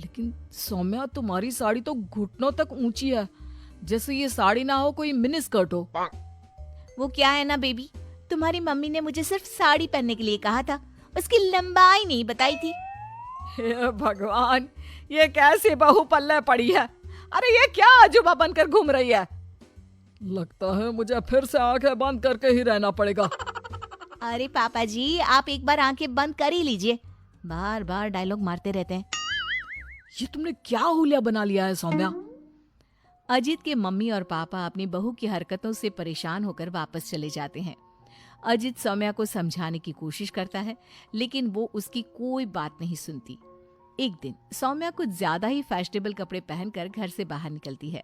लेकिन सौम्या, तुम्हारी साड़ी तो घुटनों तक ऊंची है, जैसे ये साड़ी ना हो कोई मिनी स्कर्ट हो। वो क्या है ना बेबी, तुम्हारी मम्मी ने मुझे सिर्फ साड़ी पहनने के लिए कहा था, उसकी लंबाई नहीं बताई थी। हे भगवान, ये कैसी बहू पल्ले पड़ी है। अरे ये क्या अजूबा बनकर घूम रही है। लगता है मुझे फिर से आंखें बंद करके ही रहना पड़ेगा। अरे पापा जी, आप एक बार आंखें बंद कर ही लीजिए, बार बार डायलॉग मारते रहते हैं। ये तुमने क्या हुलिया बना लिया है सौम्या। अजीत के मम्मी और पापा अपनी बहू की हरकतों से परेशान होकर वापस चले जाते हैं। अजीत सौम्या को समझाने की कोशिश करता है, लेकिन वो उसकी कोई बात नहीं सुनती। एक दिन सौम्या कुछ ज्यादा ही फैशनेबल कपड़े पहनकर घर से बाहर निकलती है।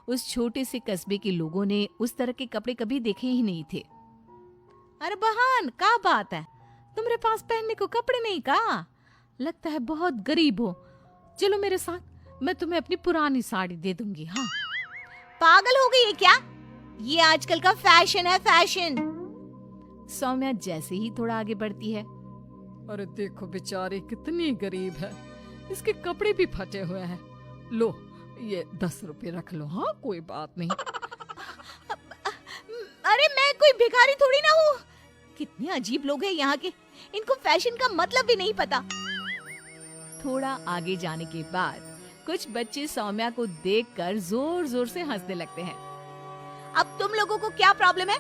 उस छोटे से कस्बे के लोगों ने उस तरह के कपड़े कभी देखे ही नहीं थे। अरे बहन, क्या बात है, तुम्हारे पास पहनने को कपड़े नहीं का? लगता है बहुत गरीब हो। चलो मेरे साथ, मैं तुम्हें अपनी पुरानी साड़ी दे दूंगी। हाँ, पागल हो गई है क्या? ये आजकल का फैशन है, फैशन। सौम्या जैसे ही थोड़ा आगे बढ़ती है, अरे देखो बेचारी कितनी गरीब है, इसके कपड़े भी फटे हुए हैं। लो ये 10 रुपए रख लो। हाँ कोई बात नहीं। अरे मैं कोई भिखारी थोड़ी ना हूँ। कितने अजीब लोग हैं यहाँ के, इनको फैशन का मतलब भी नहीं पता। थोड़ा आगे जाने के बाद कुछ बच्चे सौम्या को देखकर जोर जोर से हंसने लगते हैं। अब तुम लोगों को क्या प्रॉब्लम है,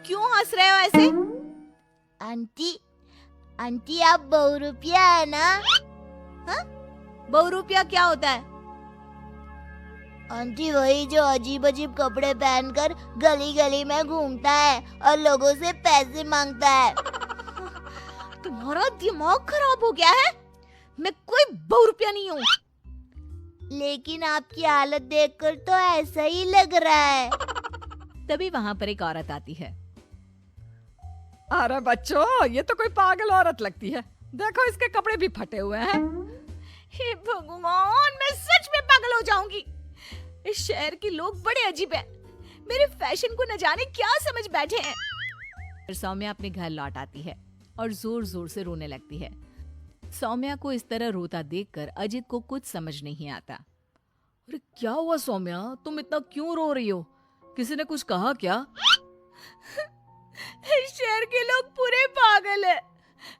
क्यों हंस रहे हो ऐसे? आंटी आप बहुरूपिया है ना? हाँ? बहुरूपिया क्या होता है? आंटी वही जो अजीब अजीब कपड़े पहनकर गली गली में घूमता है और लोगों से पैसे मांगता है। तुम्हारा दिमाग खराब हो गया है, मैं कोई बहुरूपिया नहीं हूँ। लेकिन आपकी हालत देखकर तो ऐसा ही लग रहा है। तभी वहाँ पर एक औरत आती है। अरे बच्चों, ये तो कोई पागल औरत लगती है, देखो इसके कपड़े भी फटे हुए हैं। हे भगवान, मैं सच में पागल हो जाऊंगी। इस शहर के लोग बड़े अजीब हैं, मेरे फैशन को न जाने क्या समझ बैठे हैं। फिर सौम्या अपने घर लौट आती है और जोर जोर से रोने लगती है। सौम्या को इस तरह रोता देखकर अजित को कुछ समझ नहीं आता। अरे क्या हुआ सौम्या, तुम इतना क्यों रो रही हो? किसी ने कुछ कहा क्या? शहर के लोग पूरे पागल हैं,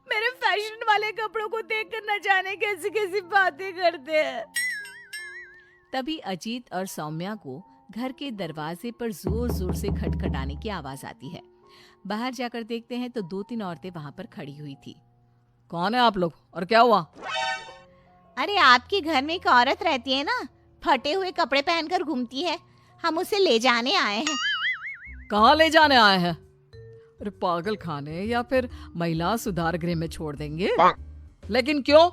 मेरे फैशन वाले कपड़ों को देखकर न जाने कैसी कैसी बातें करते हैं। तभी अजीत और सौम्या को घर के दरवाजे पर जोर जोर से खटखटाने की आवाज आती है। बाहर जाकर देखते हैं तो 2-3 औरतें वहां पर खड़ी हुई थी। कौन है आप लोग और क्या हुआ? अरे आपके घर में एक औरत रहती है ना, फटे हुए कपड़े पहनकर घूमती है, हम उसे ले जाने आए हैं। कहाँ ले जाने आए हैं? अरे पागल खाने या फिर महिला सुधार गृह में छोड़ देंगे। लेकिन क्यों?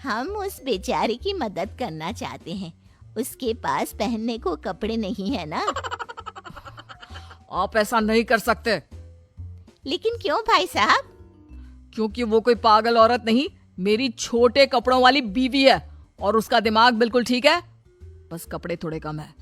हम उस बेचारी की मदद करना चाहते हैं, उसके पास पहनने को कपड़े नहीं है ना। आप ऐसा नहीं कर सकते। लेकिन क्यों भाई साहब? क्योंकि वो कोई पागल औरत नहीं, मेरी छोटे कपड़ों वाली बीवी है और उसका दिमाग बिल्कुल ठीक है, बस कपड़े थोड़े कम है।